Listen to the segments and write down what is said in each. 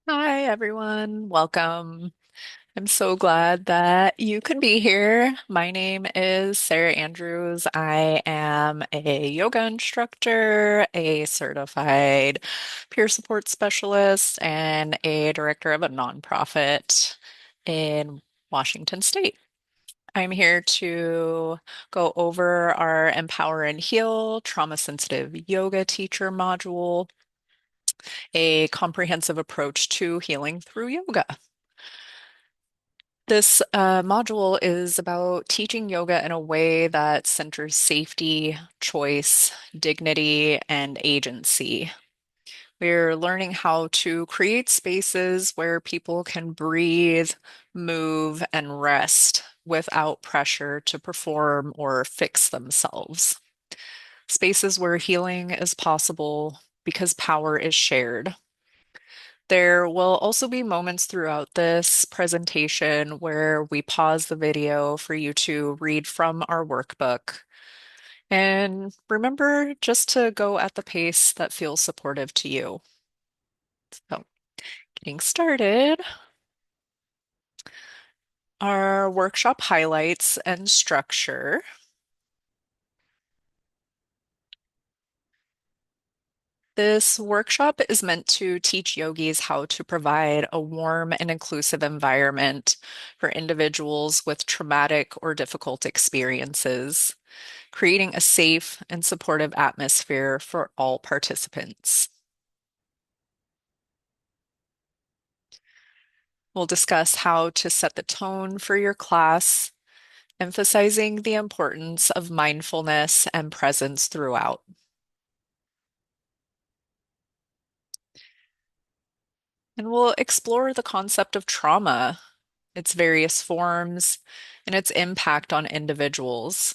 Hi, everyone. Welcome. I'm so glad that you could be here. My name is Sarah Andrews. I am a yoga instructor, a certified peer support specialist, and a director of a nonprofit in Washington State. I'm here to go over our Empower and Heal trauma sensitive yoga teacher module, a comprehensive approach to healing through yoga. This module is about teaching yoga in a way that centers safety, choice, dignity, and agency. We're learning how to create spaces where people can breathe, move, and rest without pressure to perform or fix themselves. Spaces where healing is possible because power is shared. There will also be moments throughout this presentation where we pause the video for you to read from our workbook. And remember just to go at the pace that feels supportive to you. So, getting started, our workshop highlights and structure. This workshop is meant to teach yogis how to provide a warm and inclusive environment for individuals with traumatic or difficult experiences, creating a safe and supportive atmosphere for all participants. We'll discuss how to set the tone for your class, emphasizing the importance of mindfulness and presence throughout. And we'll explore the concept of trauma, its various forms, and its impact on individuals.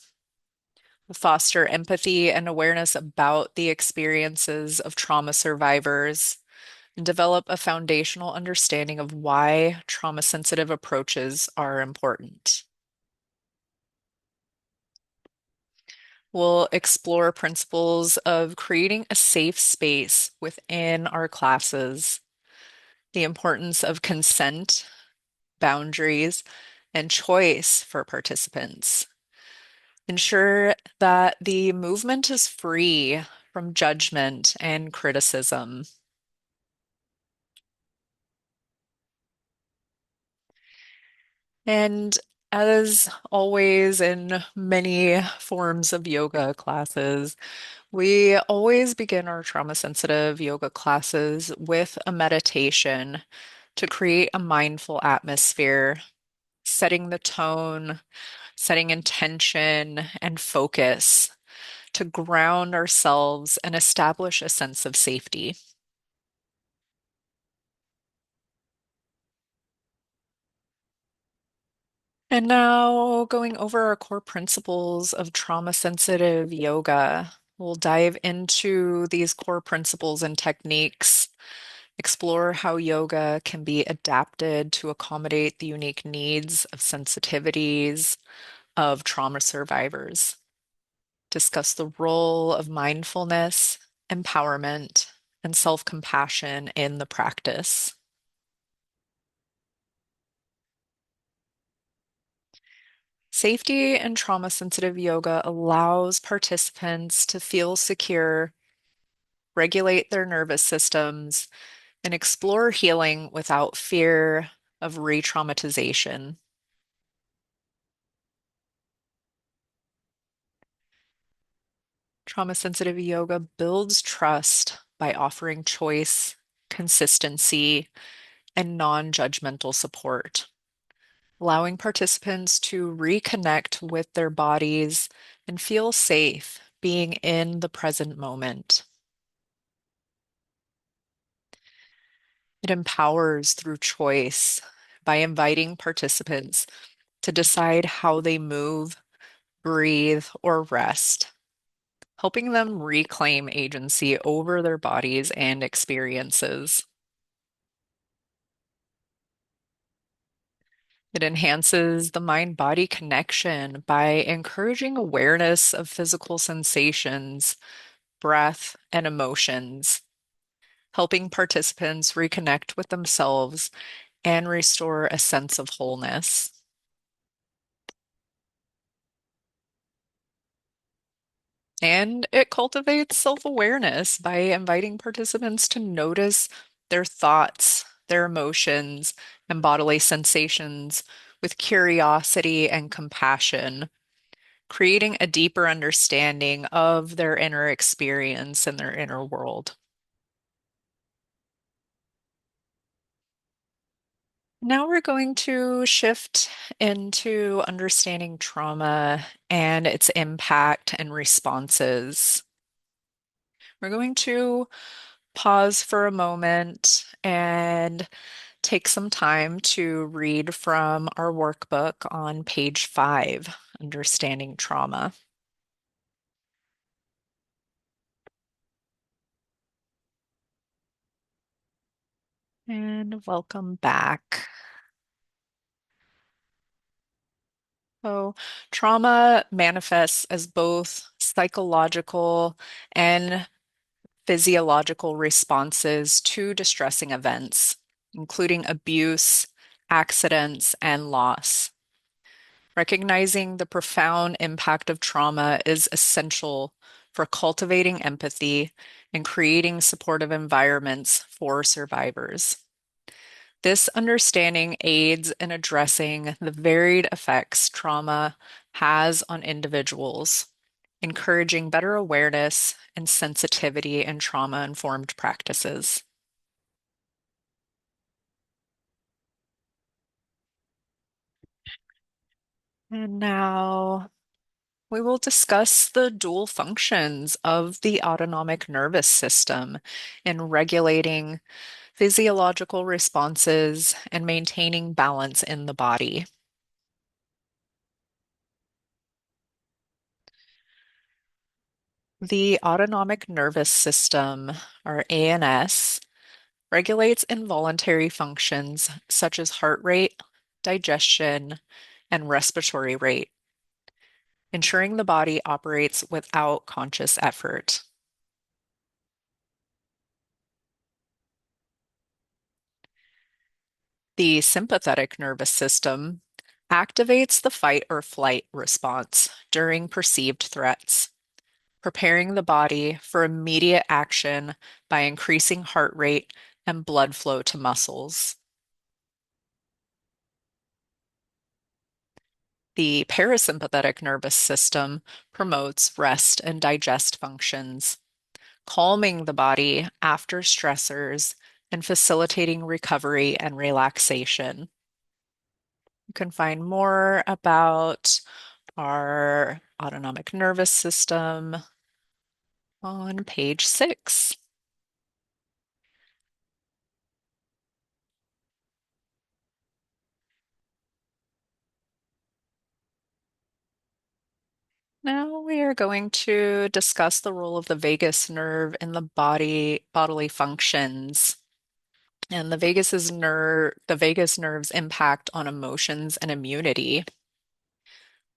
We'll foster empathy and awareness about the experiences of trauma survivors and develop a foundational understanding of why trauma-sensitive approaches are important. We'll explore principles of creating a safe space within our classes, the importance of consent, boundaries, and choice for participants. Ensure that the movement is free from judgment and criticism. And as always in many forms of yoga classes, we always begin our trauma sensitive yoga classes with a meditation to create a mindful atmosphere, setting the tone, setting intention and focus to ground ourselves and establish a sense of safety. And now, going over our core principles of trauma sensitive yoga, we'll dive into these core principles and techniques, explore how yoga can be adapted to accommodate the unique needs of sensitivities of trauma survivors, discuss the role of mindfulness, empowerment, and self-compassion in the practice. Safety and trauma sensitive yoga allows participants to feel secure, regulate their nervous systems, and explore healing without fear of re traumatization. Trauma sensitive yoga builds trust by offering choice, consistency, and non judgmental support, allowing participants to reconnect with their bodies and feel safe being in the present moment. It empowers through choice by inviting participants to decide how they move, breathe, or rest, helping them reclaim agency over their bodies and experiences. It enhances the mind-body connection by encouraging awareness of physical sensations, breath, and emotions, helping participants reconnect with themselves and restore a sense of wholeness. And it cultivates self-awareness by inviting participants to notice their thoughts, their emotions, and bodily sensations with curiosity and compassion, creating a deeper understanding of their inner experience and their inner world. Now we're going to shift into understanding trauma and its impact and responses. We're going to pause for a moment and take some time to read from our workbook on page 5, Understanding Trauma. And welcome back. So, trauma manifests as both psychological and physiological responses to distressing events, including abuse, accidents, and loss. Recognizing the profound impact of trauma is essential for cultivating empathy and creating supportive environments for survivors. This understanding aids in addressing the varied effects trauma has on individuals, encouraging better awareness and sensitivity in trauma-informed practices. And now we will discuss the dual functions of the autonomic nervous system in regulating physiological responses and maintaining balance in the body. The autonomic nervous system, or ANS, regulates involuntary functions such as heart rate, digestion, and respiratory rate, ensuring the body operates without conscious effort. The sympathetic nervous system activates the fight or flight response during perceived threats, preparing the body for immediate action by increasing heart rate and blood flow to muscles. The parasympathetic nervous system promotes rest and digest functions, calming the body after stressors and facilitating recovery and relaxation. You can find more about our autonomic nervous system on page 6. Now we are going to discuss the role of the vagus nerve in the bodily functions. And the vagus nerve's impact on emotions and immunity.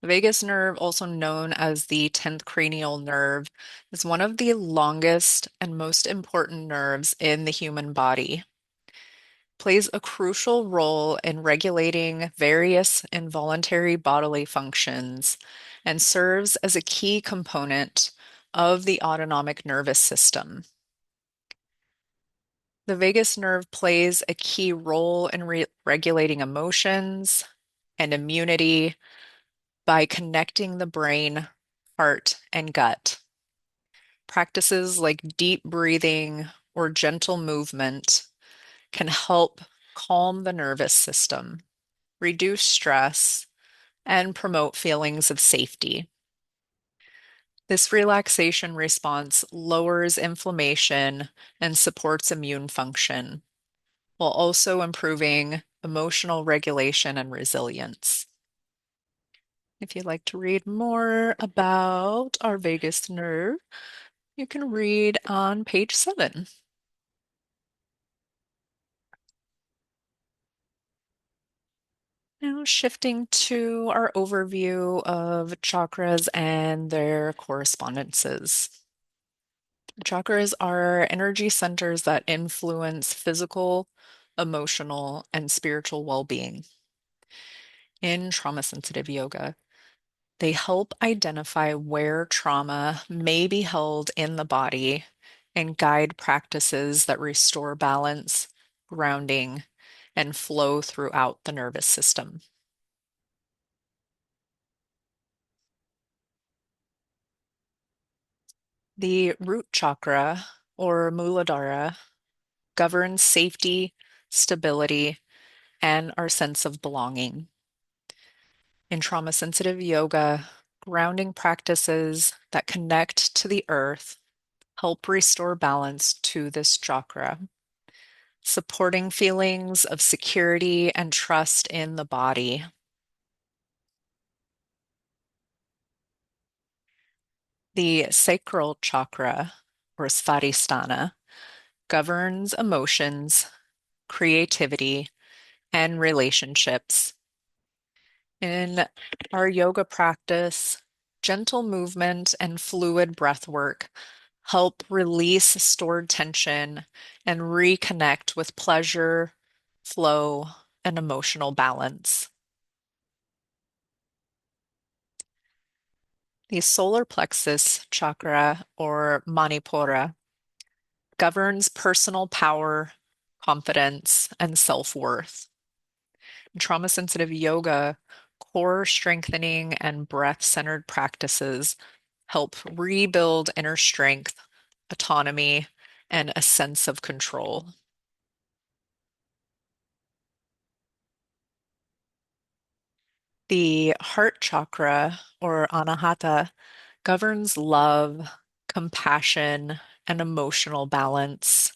The vagus nerve, also known as the 10th cranial nerve, is one of the longest and most important nerves in the human body. Plays a crucial role in regulating various involuntary bodily functions and serves as a key component of the autonomic nervous system. The vagus nerve plays a key role in regulating emotions and immunity by connecting the brain, heart, and gut. Practices like deep breathing or gentle movement can help calm the nervous system, reduce stress, and promote feelings of safety. This relaxation response lowers inflammation and supports immune function, while also improving emotional regulation and resilience. If you'd like to read more about our vagus nerve, you can read on page 7. Now, shifting to our overview of chakras and their correspondences. Chakras are energy centers that influence physical, emotional, and spiritual well-being. In trauma sensitive yoga, they help identify where trauma may be held in the body and guide practices that restore balance, grounding, and flow throughout the nervous system. The root chakra, or Muladhara, governs safety, stability, and our sense of belonging. In trauma sensitive yoga, grounding practices that connect to the earth help restore balance to this chakra, supporting feelings of security and trust in the body. The sacral chakra, or Svadhisthana, governs emotions, creativity, and relationships. In our yoga practice, gentle movement and fluid breath work help release stored tension and reconnect with pleasure, flow, and emotional balance. The solar plexus chakra, or Manipura, governs personal power, confidence, and self-worth. In trauma-sensitive yoga, core strengthening and breath-centered practices help rebuild inner strength, autonomy, and a sense of control. The heart chakra, or Anahata, governs love, compassion, and emotional balance.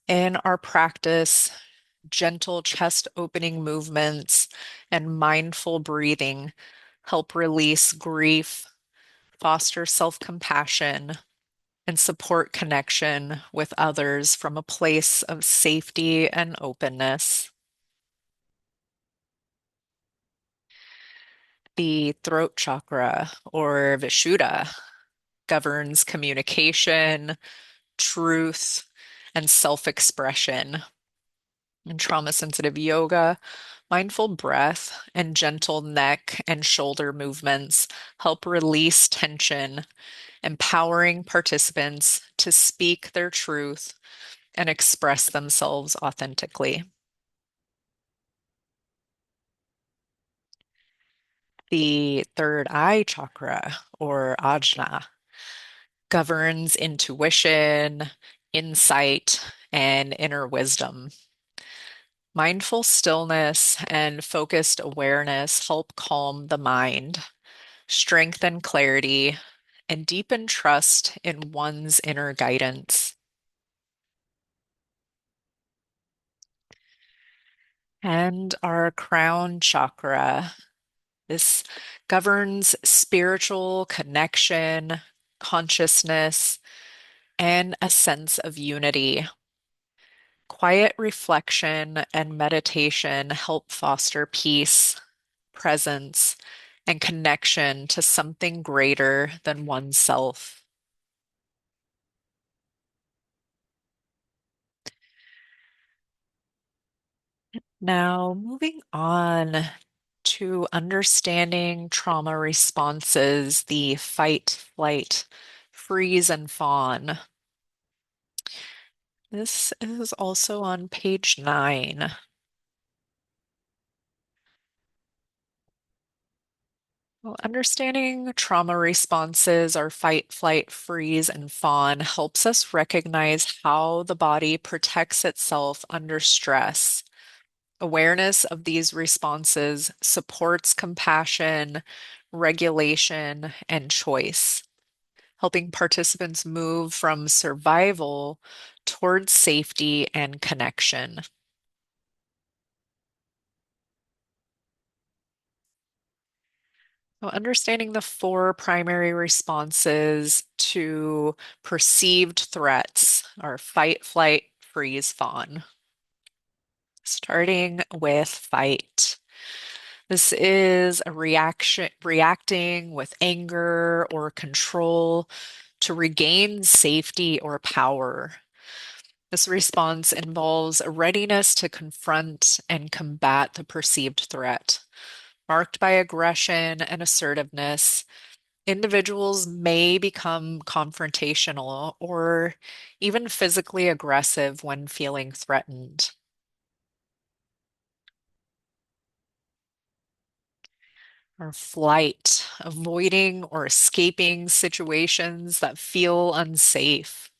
In our practice, gentle chest opening movements and mindful breathing help release grief, foster self-compassion, and support connection with others from a place of safety and openness. The throat chakra, or Vishuddha, governs communication, truth, and self-expression. In trauma-sensitive yoga, mindful breath and gentle neck and shoulder movements help release tension, empowering participants to speak their truth and express themselves authentically. The third eye chakra, or ajna, governs intuition, insight, and inner wisdom. Mindful stillness and focused awareness help calm the mind, strengthen clarity, and deepen trust in one's inner guidance. And our crown chakra, this governs spiritual connection, consciousness, and a sense of unity. Quiet reflection and meditation help foster peace, presence, and connection to something greater than oneself. Now, moving on to understanding trauma responses, the fight, flight, freeze, and fawn. This is also on page 9. Well, understanding trauma responses, our fight, flight, freeze, and fawn, helps us recognize how the body protects itself under stress. Awareness of these responses supports compassion, regulation, and choice, helping participants move from survival towards safety and connection. So understanding the four primary responses to perceived threats are fight, flight, freeze, fawn. Starting with fight. This is a reacting with anger or control to regain safety or power. This response involves a readiness to confront and combat the perceived threat. Marked by aggression and assertiveness, individuals may become confrontational or even physically aggressive when feeling threatened. Or flight, avoiding or escaping situations that feel unsafe.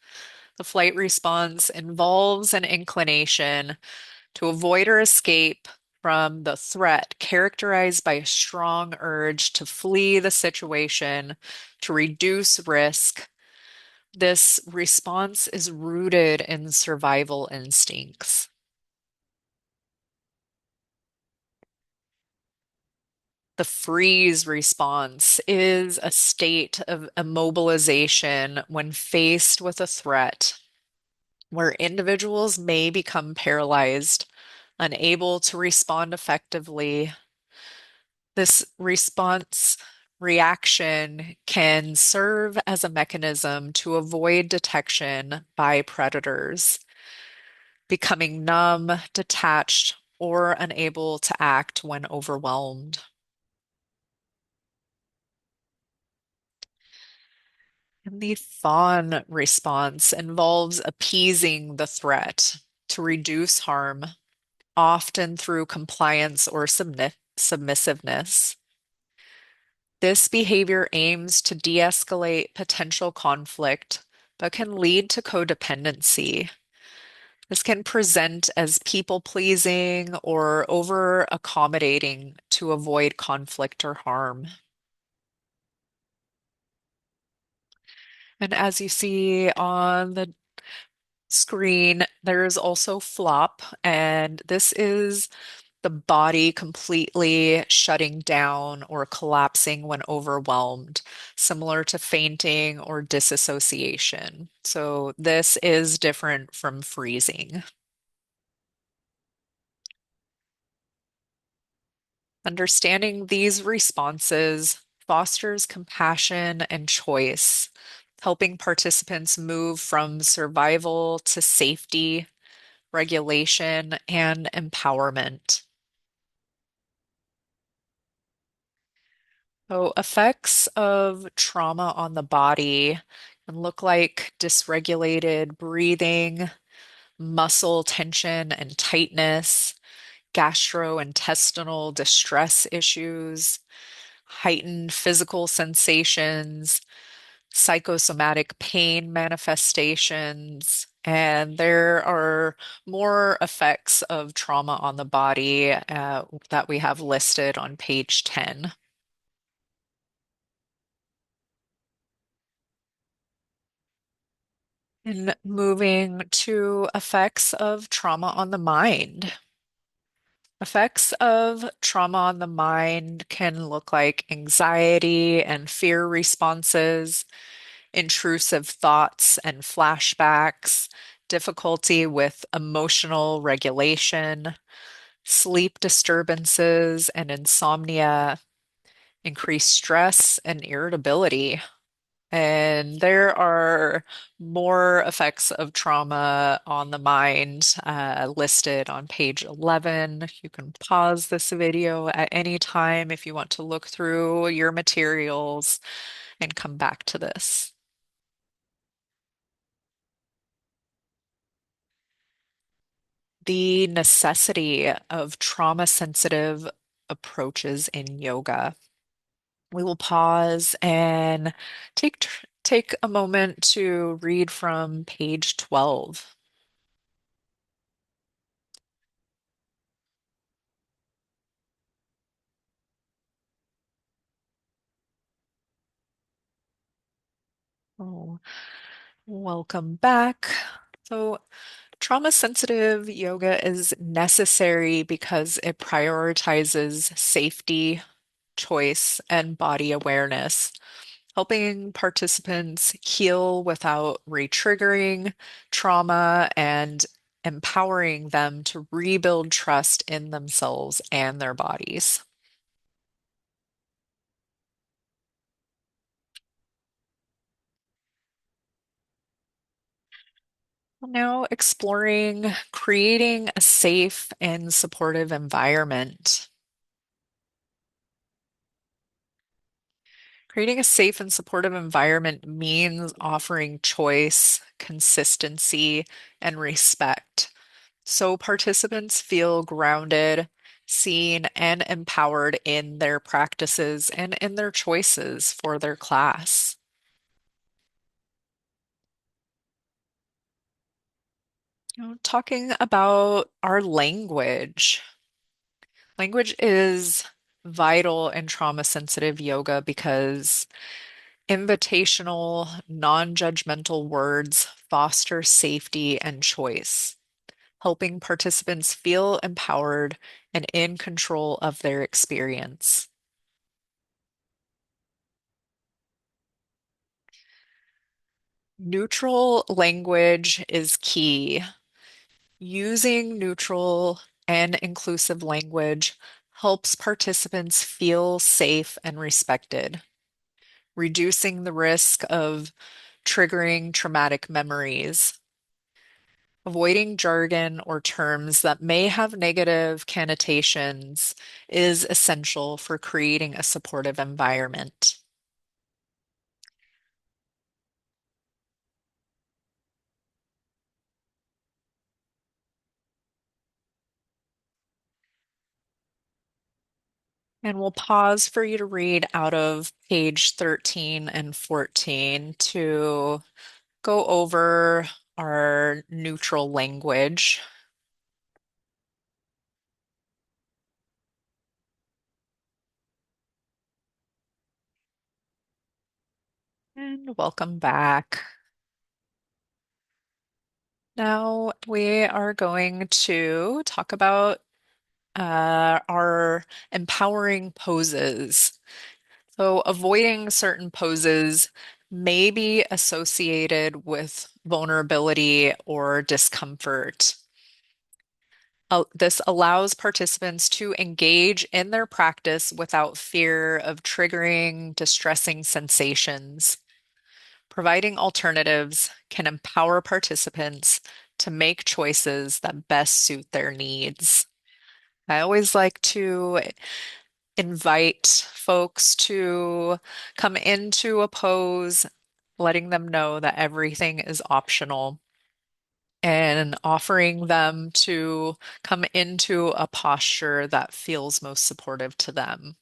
The flight response involves an inclination to avoid or escape from the threat, characterized by a strong urge to flee the situation, to reduce risk. This response is rooted in survival instincts. The freeze response is a state of immobilization when faced with a threat, where individuals may become paralyzed, unable to respond effectively. This response reaction can serve as a mechanism to avoid detection by predators, becoming numb, detached, or unable to act when overwhelmed. And the fawn response involves appeasing the threat to reduce harm, often through compliance or submissiveness. This behavior aims to de-escalate potential conflict, but can lead to codependency. This can present as people-pleasing or over-accommodating to avoid conflict or harm. And as you see on the screen, there is also flop, and this is the body completely shutting down or collapsing when overwhelmed, similar to fainting or disassociation. So this is different from freezing. Understanding these responses fosters compassion and choice, helping participants move from survival to safety, regulation, and empowerment. So, effects of trauma on the body can look like dysregulated breathing, muscle tension and tightness, gastrointestinal distress issues, heightened physical sensations, psychosomatic pain manifestations, and there are more effects of trauma on the body that we have listed on page 10. And moving to effects of trauma on the mind. Effects of trauma on the mind can look like anxiety and fear responses, intrusive thoughts and flashbacks, difficulty with emotional regulation, sleep disturbances and insomnia, increased stress and irritability. And there are more effects of trauma on the mind listed on page 11. You can pause this video at any time if you want to look through your materials and come back to this. The necessity of trauma-sensitive approaches in yoga. We will pause and take a moment to read from page 12. Oh, welcome back. So, trauma sensitive yoga is necessary because it prioritizes safety, choice, and body awareness, helping participants heal without re-triggering trauma and empowering them to rebuild trust in themselves and their bodies. Now, exploring creating a safe and supportive environment. Creating a safe and supportive environment means offering choice, consistency, and respect so participants feel grounded, seen, and empowered in their practices and in their choices for their class. Talking about our language. Language is vital in trauma-sensitive yoga because invitational, non-judgmental words foster safety and choice, helping participants feel empowered and in control of their experience. Neutral language is key. Using neutral and inclusive language helps participants feel safe and respected, reducing the risk of triggering traumatic memories. Avoiding jargon or terms that may have negative connotations is essential for creating a supportive environment. And we'll pause for you to read out of page 13 and 14 to go over our neutral language. And welcome back. Now we are going to talk about our empowering poses. So, avoiding certain poses may be associated with vulnerability or discomfort. This allows participants to engage in their practice without fear of triggering distressing sensations. Providing alternatives can empower participants to make choices that best suit their needs. I always like to invite folks to come into a pose, letting them know that everything is optional and offering them to come into a posture that feels most supportive to them.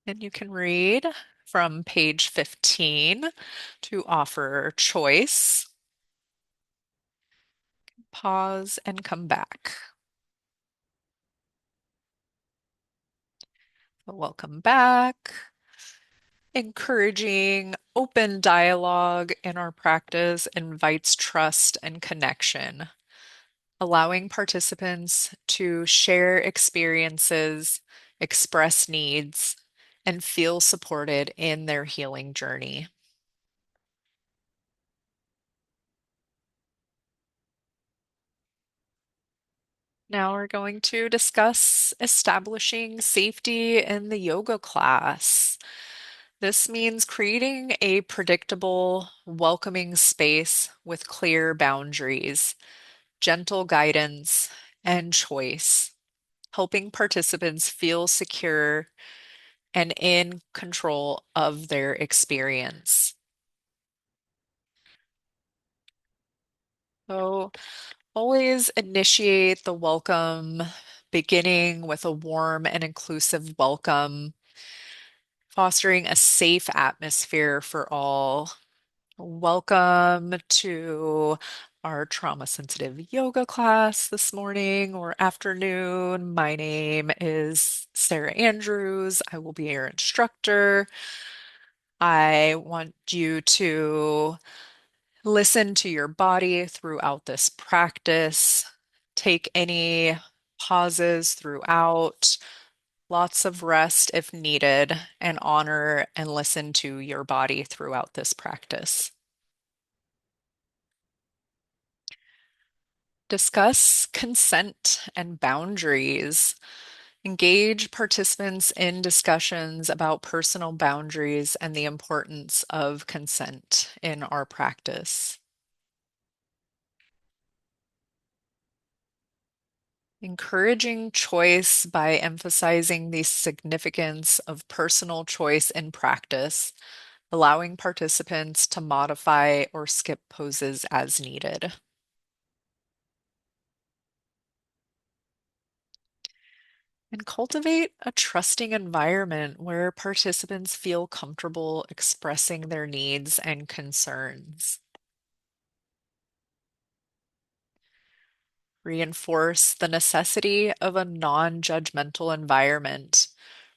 And you can read from page 15 to offer choice, pause, and come back. Welcome back. Encouraging open dialogue in our practice invites trust and connection, allowing participants to share experiences, express needs, and feel supported in their healing journey. Now we're going to discuss establishing safety in the yoga class. This means creating a predictable, welcoming space with clear boundaries, gentle guidance, and choice, helping participants feel secure and in control of their experience. So, always initiate the welcome, beginning with a warm and inclusive welcome, fostering a safe atmosphere for all. Welcome to our trauma sensitive yoga class this morning or afternoon. My name is Sarah Andrews. I will be your instructor. I want you to listen to your body throughout this practice. Take any pauses throughout, lots of rest if needed, and honor and listen to your body throughout this practice. Discuss consent and boundaries. Engage participants in discussions about personal boundaries and the importance of consent in our practice. Encouraging choice by emphasizing the significance of personal choice in practice, allowing participants to modify or skip poses as needed. And cultivate a trusting environment where participants feel comfortable expressing their needs and concerns. Reinforce the necessity of a non-judgmental environment,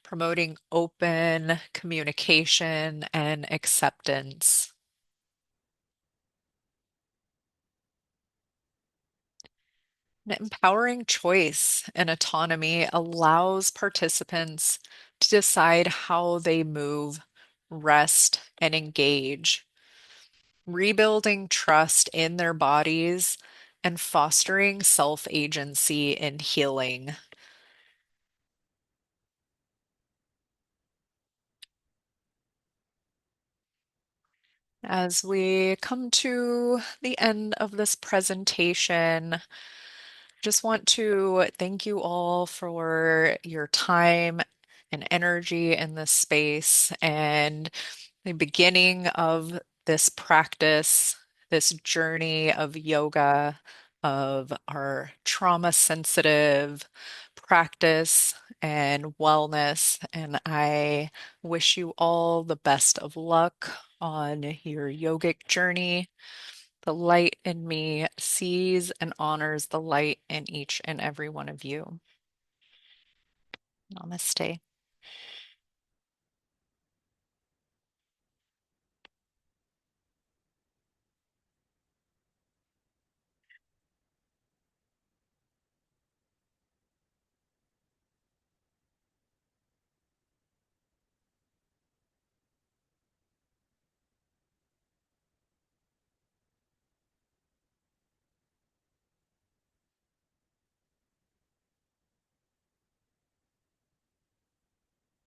promoting open communication and acceptance. And empowering choice and autonomy allows participants to decide how they move, rest, and engage, rebuilding trust in their bodies and fostering self-agency and healing. As we come to the end of this presentation, just want to thank you all for your time and energy in this space and the beginning of this practice, this journey of yoga, of our trauma sensitive practice and wellness. And I wish you all the best of luck on your yogic journey. The light in me sees and honors the light in each and every one of you. Namaste.